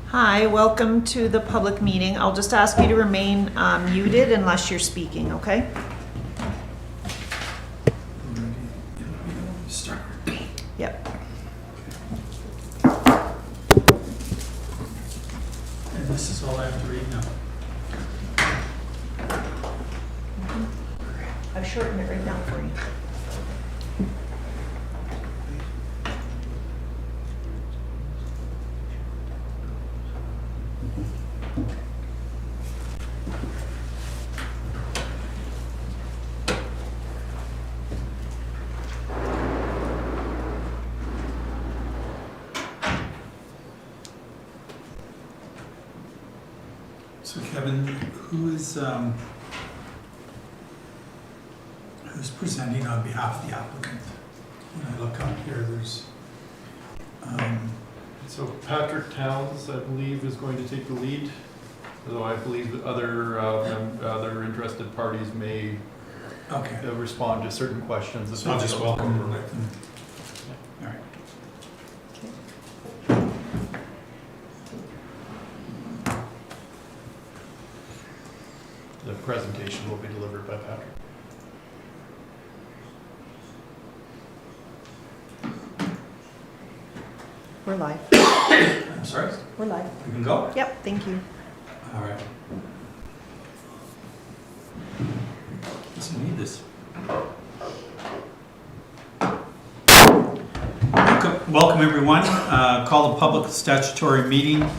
Hi, welcome to the public meeting. I'll just ask you to remain muted unless you're speaking, okay? Start. Yep. And this is all I have to read now. I've shortened it right now for you. So Kevin, who's presenting on behalf of the applicant? When I look up here, there's So Patrick Towns, I believe, is going to take the lead, although I believe that other interested parties may okay. respond to certain questions. So I'll just welcome her with them. All right. The presentation will be delivered by Patrick. We're live. I'm sorry? We're live. We can go? Yep, thank you. All right. Doesn't need this. Welcome everyone. Call the public statutory meeting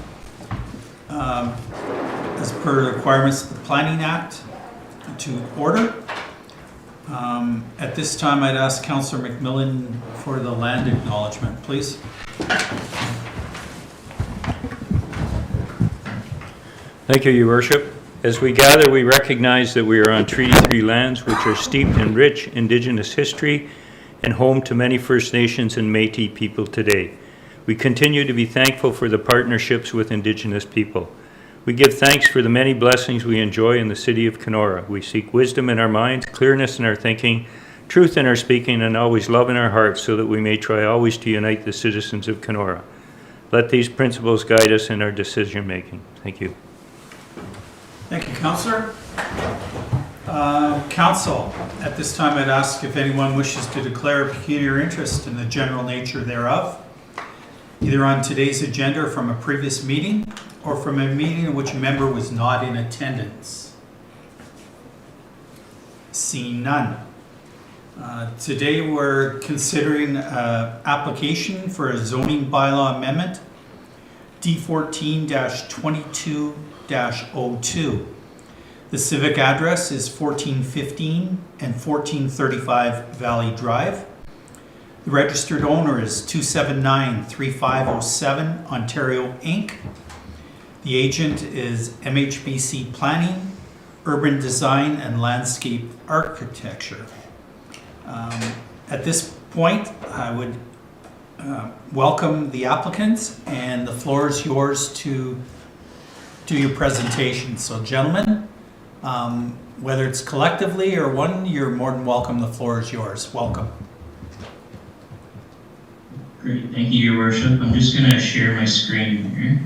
as per the requirements of the Planning Act to order. At this time, I'd ask Councillor McMillan for the land acknowledgement, please. Thank you, Your Worship. As we gather, we recognize that we are on Treaty 3 lands which are steeped in rich Indigenous history and home to many First Nations and Métis people today. We continue to be thankful for the partnerships with Indigenous people. We give thanks for the many blessings we enjoy in the city of Kenora. We seek wisdom in our minds, clearness in our thinking, truth in our speaking, and always love in our hearts so that we may try always to unite the citizens of Kenora. Let these principles guide us in our decision making. Thank you. Thank you, Councillor. Council, at this time I'd ask if anyone wishes to declare a pecuniary interest in the general nature thereof, either on today's agenda or from a previous meeting, or from a meeting in which a member was not in attendance. Seeing none. Today we're considering application for a zoning bylaw amendment, D14-22-02. The civic address is 1415 and 1435 Valley Drive. The registered owner is 279-3507 Ontario Inc. The agent is MHBC Planning, Urban Design and Landscape Architecture. At this point, I would welcome the applicants, and the floor is yours to do your presentation. So gentlemen, whether it's collectively or one, you're more than welcome. The floor is yours. Welcome. Great, thank you, Your Worship. I'm just going to share my screen here.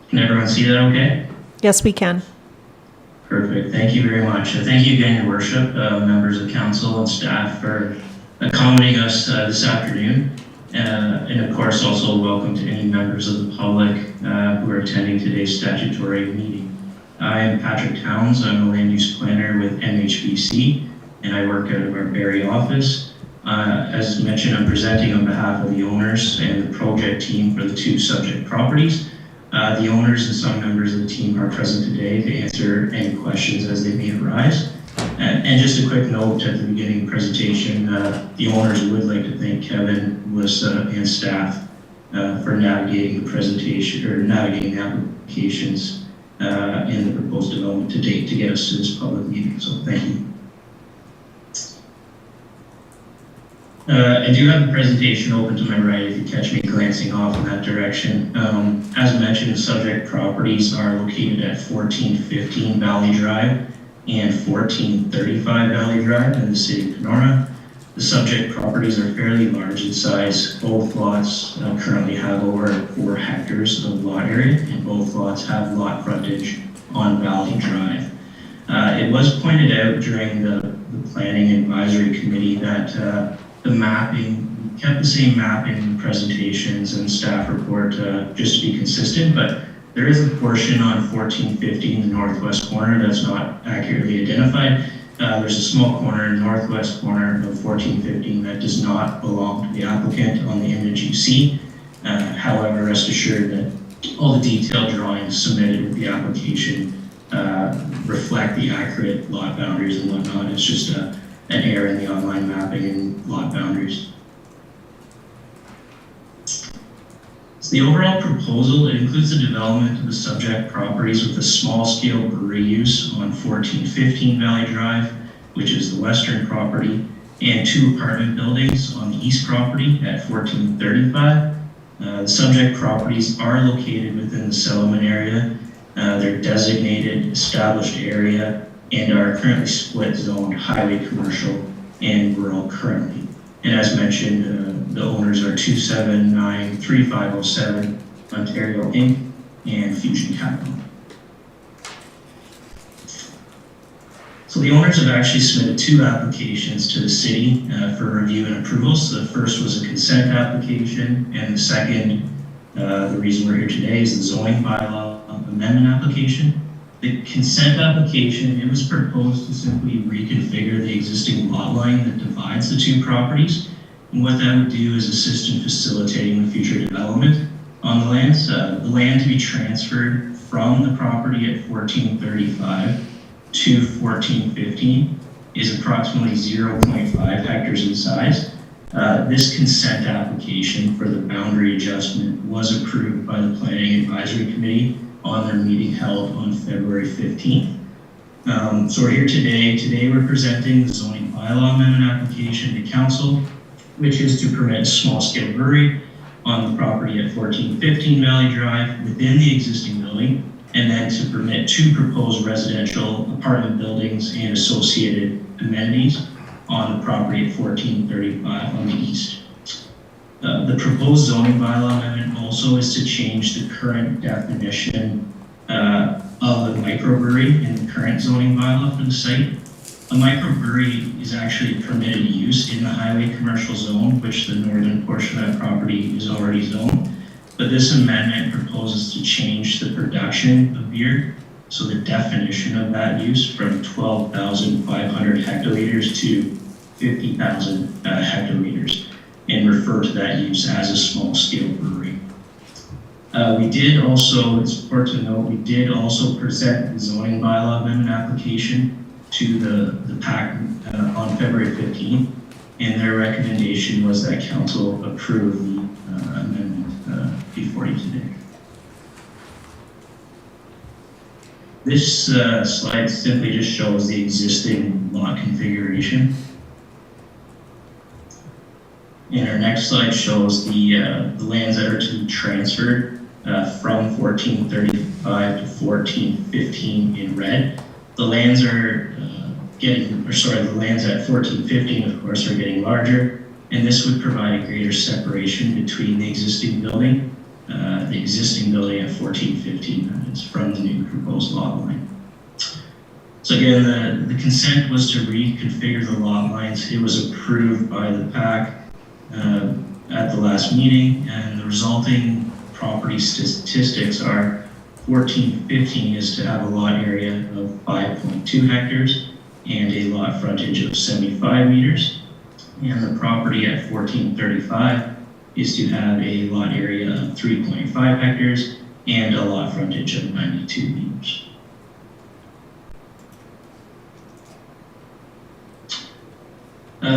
Can everyone see that okay? Yes, we can. Perfect, thank you very much. Thank you again, Your Worship, members of council and staff for accommodating us this afternoon. And of course, also welcome to any members of the public who are attending today's statutory meeting. I am Patrick Towns. I'm a land use planner with MHBC, and I work out of our Barrie office. As mentioned, I'm presenting on behalf of the owners and the project team for the two subject properties. The owners and some members of the team are present today to answer any questions as they may arise. And just a quick note at the beginning of the presentation, the owners would like to thank Kevin, Melissa, and staff for navigating the presentation, or navigating the applications in the proposed development to date to get us to this public meeting, so thank you. I do have the presentation open to my right if you catch me glancing glancing off in that direction. As mentioned, subject properties are located at 1415 Valley Drive and 1435 Valley Drive in the city of Kenora. The subject properties are fairly large in size. Both lots currently have over 4 hectares of lot area, and both lots have lot frontage on Valley Drive. It was pointed out during the Planning Advisory Committee that the mapping, kept the same mapping presentations and staff report just to be consistent, but there is a portion on 1450 in the northwest corner that's not accurately identified. There's a small corner in the northwest corner of 1415 that does not belong to the applicant on the image you see. However, rest assured that all the detailed drawings submitted with the application reflect the accurate lot boundaries and whatnot. It's just an error in the online mapping and lot boundaries. So the overall proposal, it includes the development of the subject properties with a small-scale brewery use on 1415 Valley Drive, which is the western property, and 2 apartment buildings on the east property at 1435. The subject properties are located within the settlement area. They're designated established area and are currently split zoned highway commercial and rural currently. And as mentioned, the owners are 2793507 Ontario Inc. and Fusion Capital. So the owners have actually submitted 2 applications to the city for review and approval. So the first was a consent application, and the second, the reason we're here today, is the zoning bylaw amendment application. The consent application, it was proposed to simply reconfigure the existing lot line that divides the 2 properties. And what that would do is assist in facilitating the future development on the lands. The land to be transferred from the property at 1435 to 1415 is approximately 0.5 hectares in size. This consent application for the boundary adjustment was approved by the Planning Advisory Committee on their meeting held on February 15th. So we're here today. Today we're presenting the zoning bylaw amendment application to council, which is to permit a small-scale brewery on the property at 1415 Valley Drive within the existing building, and then to permit 2 proposed residential apartment buildings and associated amenities on the property at 1435 on the east. The proposed zoning bylaw amendment also is to change the current definition of a microbrewery in the current zoning bylaw for the site. A microbrewery is actually a permitted use in the highway commercial zone, which the northern portion of that property is already zoned. But this amendment proposes to change the production of beer, so the definition of that use, from 12,500 hectoliters to 50,000 hectoliters, and refer to that use as a small-scale brewery. We did also, it's important to note, we did also present the zoning bylaw amendment application to the PAC on February 15th, and their recommendation was that council approve the amendment before you today. This slide simply just shows the existing lot configuration. And our next slide shows the lands that are to be transferred from 1435 to 1415 in red. The lands are the lands at 1415, of course, are getting larger, and this would provide a greater separation between the existing building at 1415, that is, from the new proposed lot line. So again, the consent was to reconfigure the lot lines. It was approved by the PAC at the last meeting, and the resulting property statistics are 1415 is to have a lot area of 5.2 hectares and a lot frontage of 75 meters. And the property at 1435 is to have a lot area of 3.5 hectares and a lot frontage of 92 meters.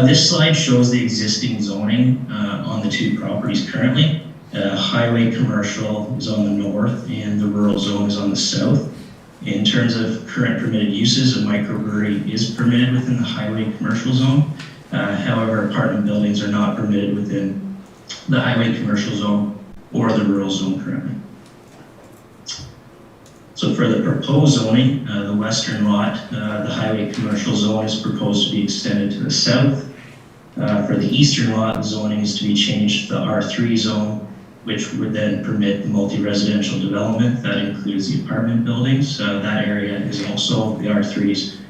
This slide shows the existing zoning on the 2 properties currently. Highway commercial is on the north and the rural zone is on the south. In terms of current permitted uses, a microbrewery is permitted within the highway commercial zone. However, apartment buildings are not permitted within the highway commercial zone. or the rural zone currently. So for the proposed zoning, the western lot, the highway commercial zone is proposed to be extended to the south. For the eastern lot, the zoning is to be changed to the R3 zone, which would then permit the multi-residential development. That includes the apartment buildings. That area is also the R3's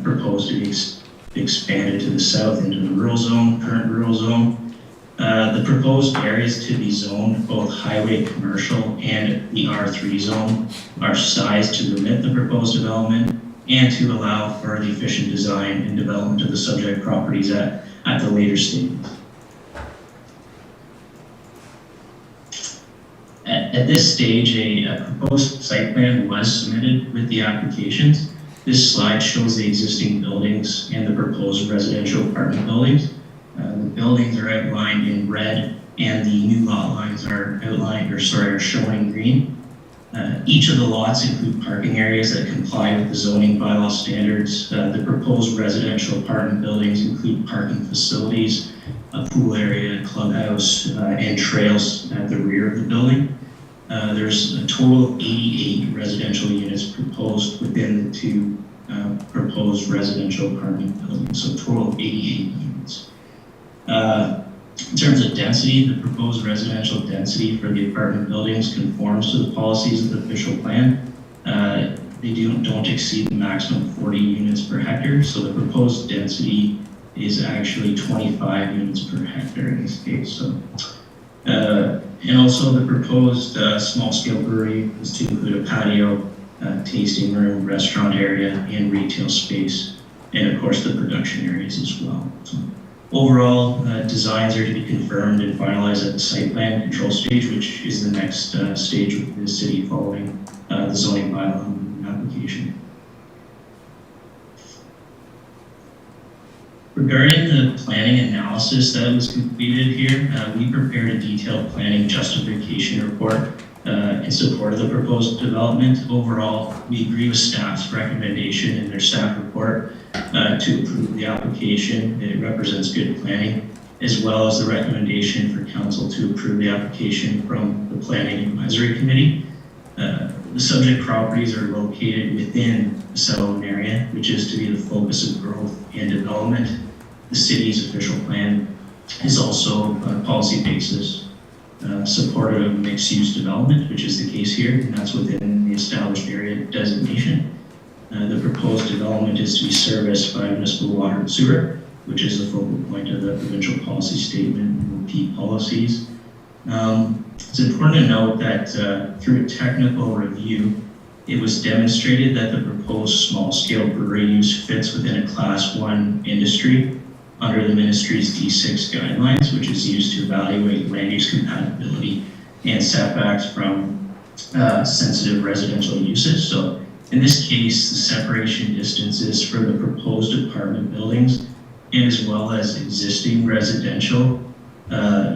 proposed to be expanded to the south into the rural zone, current rural zone. The proposed areas to be zoned, both highway commercial and the R3 zone, are sized to permit the proposed development and to allow for the efficient design and development of the subject properties at the later stages. At this stage, a proposed site plan was submitted with the applications. This slide shows the existing buildings and the proposed residential apartment buildings. The buildings are outlined in red, and the new lot lines are shown in green. Each of the lots include parking areas that comply with the zoning bylaw standards. The proposed residential apartment buildings include parking facilities, a pool area, clubhouse, and trails at the rear of the building. There's a total of 88 residential units proposed within the two proposed residential apartment buildings, so a total of 88 units. In terms of density, the proposed residential density for the apartment buildings conforms to the policies of the official plan. They don't exceed the maximum 40 units per hectare, so the proposed density is actually 25 units per hectare in this case. So, and also the proposed small-scale brewery is to include a patio, tasting room, restaurant area, and retail space, and of course the production areas as well. So, overall, designs are to be confirmed and finalized at the site plan control stage, which is the next stage with the city following the zoning bylaw application. Regarding the planning analysis that was completed here, we prepared a detailed planning justification report in support of the proposed development. Overall, we agree with staff's recommendation in their staff report to approve the application. It represents good planning, as well as the recommendation for council to approve the application from the Planning Advisory Committee. The subject properties are located within the settlement area, which is to be the focus of growth and development. The city's official plan is also a policy basis supportive of mixed-use development, which is the case here, and that's within the established area designation. The proposed development is to be serviced by municipal water and sewer, which is the focal point of the provincial policy statement and OP policies. It's important to note that through a technical review, it was demonstrated that the proposed small-scale brewery use fits within a Class 1 industry under the ministry's D6 guidelines, which is used to evaluate land use compatibility and setbacks from sensitive residential uses. So in this case, the separation distances for the proposed apartment buildings and as well as existing residential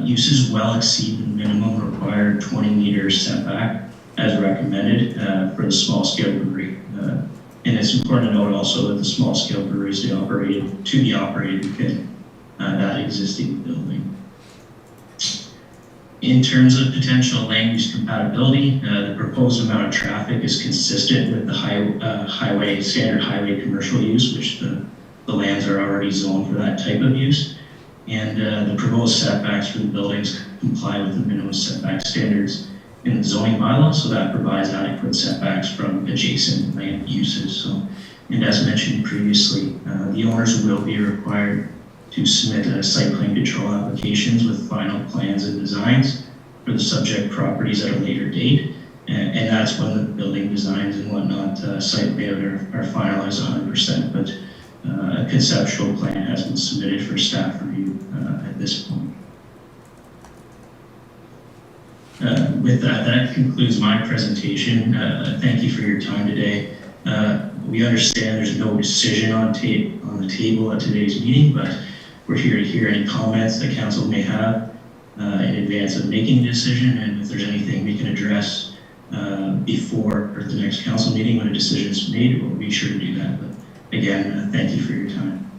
uses well exceed the minimum required 20-meter setback as recommended for the small-scale brewery. And it's important to note also that the small-scale breweries to be operated within that existing building. In terms of potential land use compatibility, the proposed amount of traffic is consistent with the standard highway commercial use, which the lands are already zoned for that type of use. And the proposed setbacks for the buildings comply with the minimum setback standards in the zoning bylaw, so that provides adequate setbacks from adjacent land uses. So, and as mentioned previously, the owners will be required to submit site plan control applications with final plans and designs for the subject properties at a later date, and that's when the building designs and whatnot, site layout are finalized 100%, but a conceptual plan has been submitted for staff review at this point. With that concludes my presentation. Thank you for your time today. We understand there's no decision on the table at today's meeting, but we're here to hear any comments that council may have in advance of making a decision, and if there's anything we can address before the next council meeting when a decision is made, we'll be sure to do that. But again, thank you for your time.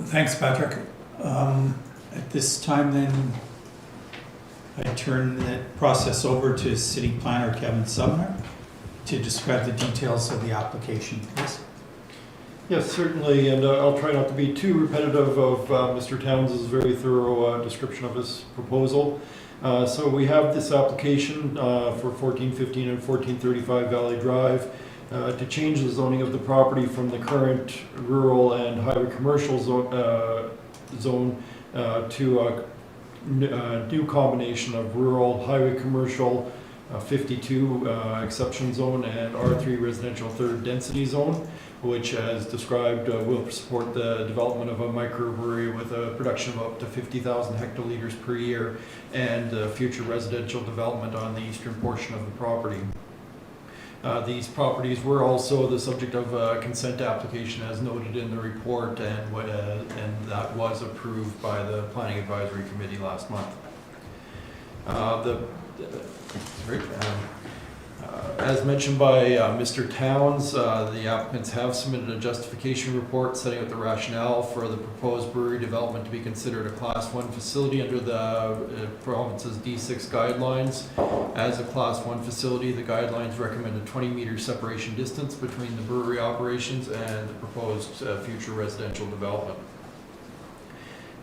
Thanks, Patrick. At this time then, I turn the process over to City Planner Kevin Sumner to describe the details of the application, please. Yes, certainly, and I'll try not to be too repetitive of Mr. Towns' very thorough description of his proposal. So we have this application for 1415 and 1435 Valley Drive to change the zoning of the property from the current rural and highway commercial zone to a new combination of rural, highway commercial, 52 exception zone, and R3 residential third density zone, which, as described, will support the development of a microbrewery with a production of up to 50,000 hectoliters per year and future residential development on the eastern portion of the property. These properties were also the subject of a consent application as noted in the report, and that was approved by the Planning Advisory Committee last month. As mentioned by Mr. Towns, the applicants have submitted a justification report setting out the rationale for the proposed brewery development to be considered a Class 1 facility under the province's D6 guidelines. As a Class 1 facility, the guidelines recommend a 20-meter separation distance between the brewery operations and the proposed future residential development.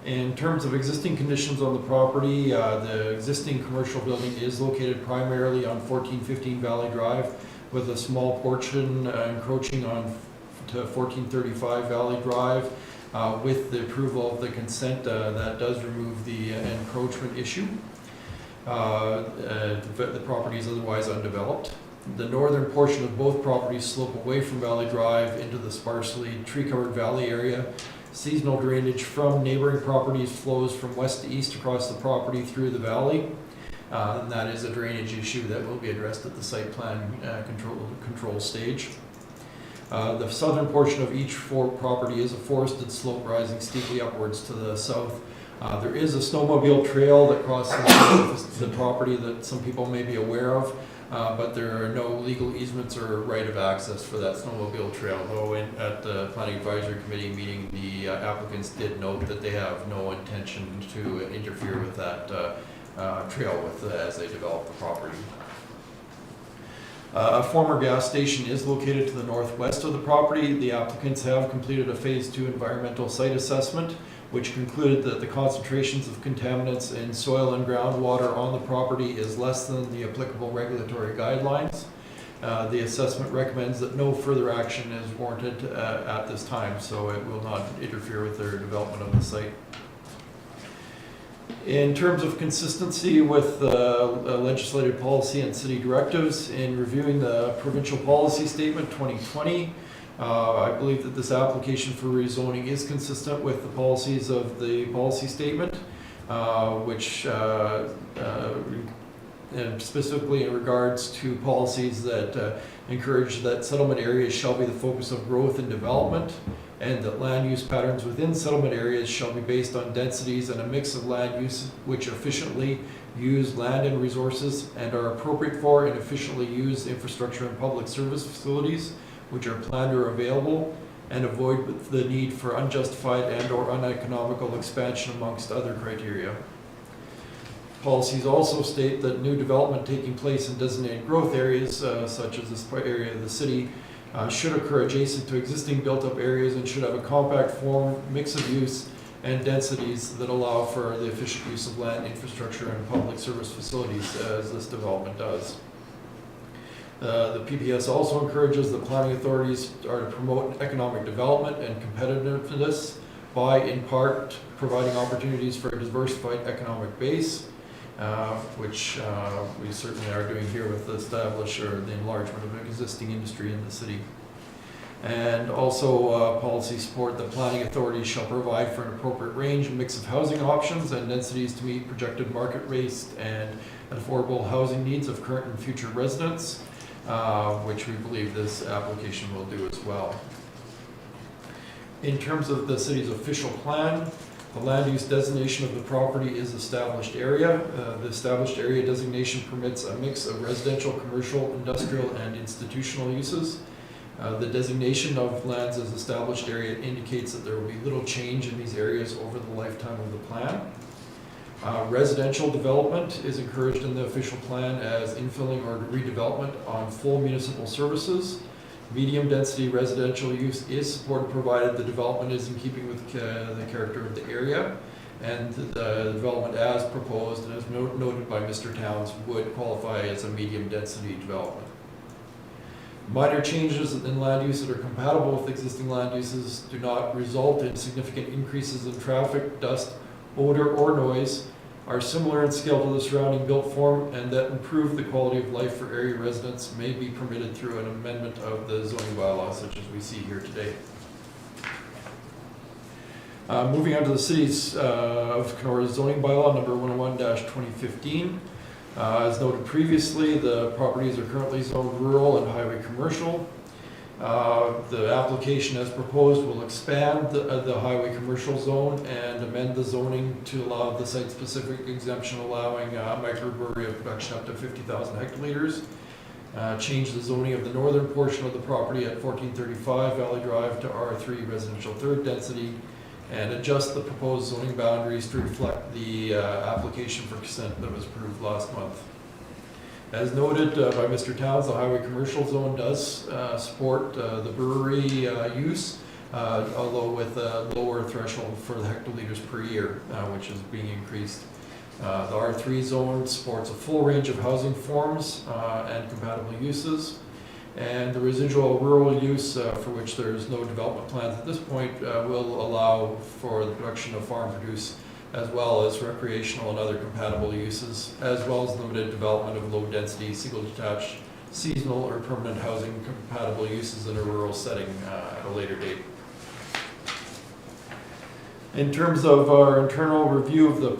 In terms of existing conditions on the property, the existing commercial building is located primarily on 1415 Valley Drive, with a small portion encroaching on to 1435 Valley Drive. With the approval of the consent, that does remove the encroachment issue. The property is otherwise undeveloped. The northern portion of both properties slope away from Valley Drive into the sparsely tree-covered valley area. Seasonal drainage from neighboring properties flows from west to east across the property through the valley. And that is a drainage issue that will be addressed at the site plan control stage. The southern portion of each property is a forested slope rising steeply upwards to the south. There is a snowmobile trail that crosses the property that some people may be aware of. But there are no legal easements or right of access for that snowmobile trail, though at the Planning Advisory Committee meeting, the applicants did note that they have no intention to interfere with that trail as they develop the property. A former gas station is located to the northwest of the property. The applicants have completed a Phase 2 environmental site assessment, which concluded that the concentrations of contaminants in soil and groundwater on the property is less than the applicable regulatory guidelines. The assessment recommends that no further action is warranted at this time, so it will not interfere with their development of the site. In terms of consistency with legislative policy and city directives, in reviewing the provincial policy statement 2020, I believe that this application for rezoning is consistent with the policies of the policy statement, which and specifically in regards to policies that encourage that settlement areas shall be the focus of growth and development, and that land use patterns within settlement areas shall be based on densities and a mix of land use which efficiently use land and resources and are appropriate for and efficiently use infrastructure and public service facilities which are planned or available, and avoid the need for unjustified and or uneconomical expansion amongst other criteria. Policies also state that new development taking place in designated growth areas, such as this area of the city, should occur adjacent to existing built-up areas and should have a compact form, mix of use, and densities that allow for the efficient use of land, infrastructure, and public service facilities, as this development does. The PPS also encourages the planning authorities are to promote economic development and competitiveness by, in part, providing opportunities for a diversified economic base, which we certainly are doing here with the the enlargement of an existing industry in the city. And also policy support that planning authorities shall provide for an appropriate range and mix of housing options and densities to meet projected market rates and affordable housing needs of current and future residents, which we believe this application will do as well. In terms of the city's official plan, the land use designation of the property is established area. The established area designation permits a mix of residential, commercial, industrial, and institutional uses. The designation of lands as established area indicates that there will be little change in these areas over the lifetime of the plan. Residential development is encouraged in the official plan as infilling or redevelopment on full municipal services. Medium-density residential use is supported provided the development is in keeping with the character of the area, and the development as proposed and as noted by Mr. Towns would qualify as a medium-density development. Minor changes in land use that are compatible with existing land uses do not result in significant increases in traffic, dust, odor, or noise, are similar in scale to the surrounding built form, and that improve the quality of life for area residents may be permitted through an amendment of the zoning bylaw, such as we see here today. Moving on to the city's of Kenor's zoning bylaw number 101-2015. As noted previously, the properties are currently zoned rural and highway commercial. The application as proposed will expand the highway commercial zone and amend the zoning to allow the site-specific exemption allowing microbrewery of production up to 50,000 hectoliters. Change the zoning of the northern portion of the property at 1435 Valley Drive to R3 residential third density, and adjust the proposed zoning boundaries to reflect the application for consent that was approved last month. As noted by Mr. Towns, the highway commercial zone does support the brewery use, although with a lower threshold for the hectoliters per year, which is being increased. The R3 zone supports a full range of housing forms and compatible uses. And the residual rural use, for which there is no development plans at this point, will allow for the production of farm produce as well as recreational and other compatible uses, as well as limited development of low-density, single-detached, seasonal or permanent housing compatible uses in a rural setting at a later date. In terms of our internal review of the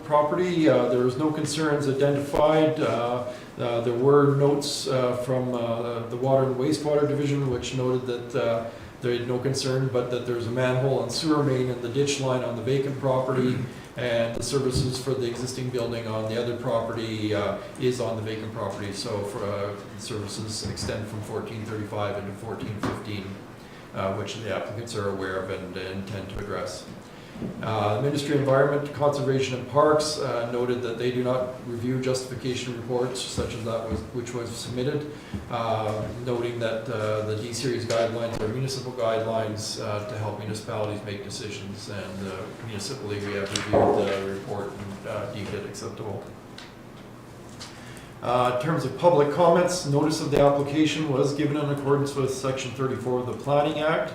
property, there was no concerns identified. There were notes from the Water and Wastewater Division which noted that there had no concern, but that there's a manhole and sewer main in the ditch line on the vacant property, and the services for the existing building on the other property is on the vacant property. So for services extend from 1435 into 1415, which the applicants are aware of and intend to address. Ministry of Environment, Conservation and Parks noted that they do not review justification reports such as that which was submitted, noting that the D-Series guidelines are municipal guidelines to help municipalities make decisions, and municipally we have reviewed the report and deemed it acceptable. In terms of public comments, notice of the application was given in accordance with Section 34 of the Planning Act.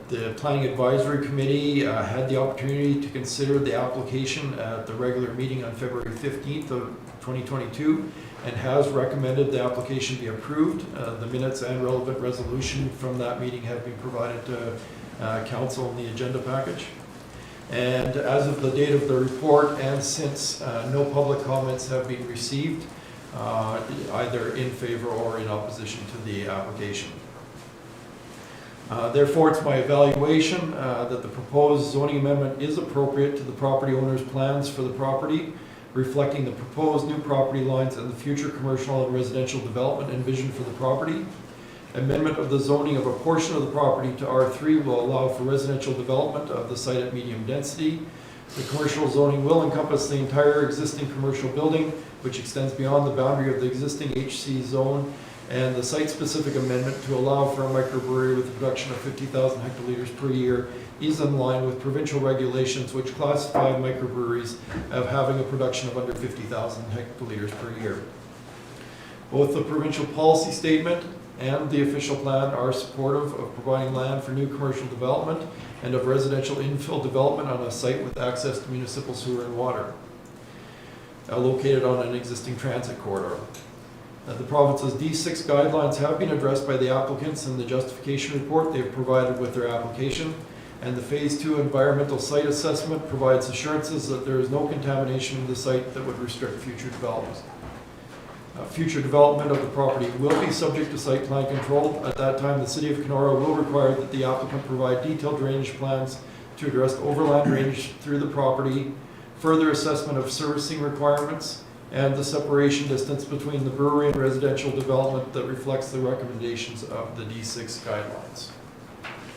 The Planning Advisory Committee had the opportunity to consider the application at the regular meeting on February 15th of 2022 and has recommended the application be approved. The minutes and relevant resolution from that meeting have been provided to Council in the agenda package. And as of the date of the report and since, no public comments have been received, either in favor or in opposition to the application. Therefore, it's my evaluation that the proposed zoning amendment is appropriate to the property owner's plans for the property, reflecting the proposed new property lines and the future commercial and residential development envisioned for the property. Amendment of the zoning of a portion of the property to R3 will allow for residential development of the site at medium density. The commercial zoning will encompass the entire existing commercial building, which extends beyond the boundary of the existing HC zone, and the site-specific amendment to allow for a microbrewery with a production of 50,000 hectoliters per year is in line with provincial regulations which classify microbreweries as having a production of under 50,000 hectoliters per year. Both the provincial policy statement and the official plan are supportive of providing land for new commercial development and of residential infill development on a site with access to municipal sewer and water, located on an existing transit corridor. The province's D6 guidelines have been addressed by the applicants in the justification report they have provided with their application, and the Phase 2 environmental site assessment provides assurances that there is no contamination of the site that would restrict future development. Future development of the property will be subject to site plan control. At that time, the City of Kenora will require that the applicant provide detailed drainage plans to address overland drainage through the property, further assessment of servicing requirements, and the separation distance between the brewery and residential development that reflects the recommendations of the D6 guidelines.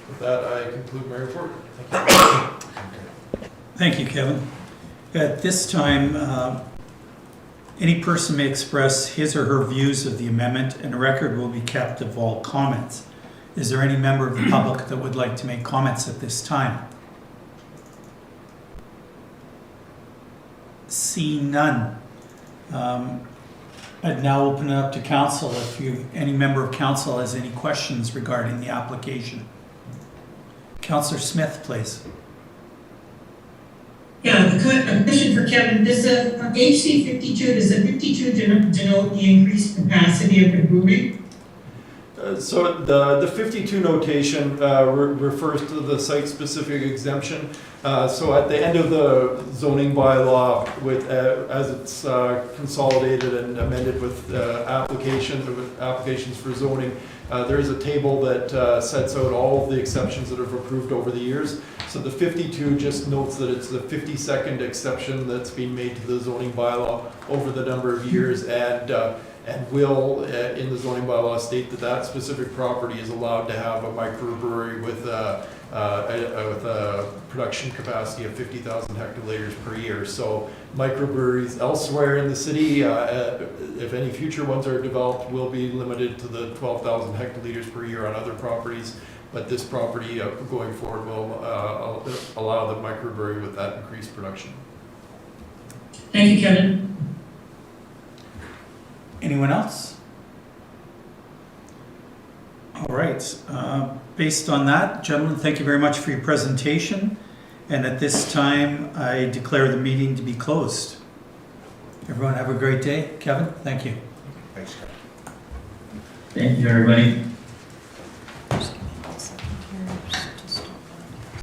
With that, I conclude my report. Thank you. Thank you, Kevin. At this time, any person may express his or her views of the amendment, and a record will be kept of all comments. Is there any member of the public that would like to make comments at this time? See none. I'd now open it up to council if any member of council has any questions regarding the application. Councillor Smith, please. Yeah, a question for Kevin. Does HC 52, does the 52 denote the increased capacity of the brewery? So the 52 notation refers to the site-specific exemption. So at the end of the zoning bylaw, as it's consolidated and amended with applications for zoning, there is a table that sets out all of the exceptions that have approved over the years. So the 52 just notes that it's the 52nd exception that's been made to the zoning bylaw over the number of years, and will, in the zoning bylaw, state that that specific property is allowed to have a microbrewery with a production capacity of 50,000 hectoliters per year. So microbreweries elsewhere in the city, if any future ones are developed, will be limited to the 12,000 hectoliters per year on other properties. But this property going forward will allow the microbrewery with that increased production. Thank you, Kevin. Anyone else? All right. Based on that, gentlemen, thank you very much for your presentation. And at this time, I declare the meeting to be closed. Everyone have a great day. Kevin, thank you. Thank you, everybody.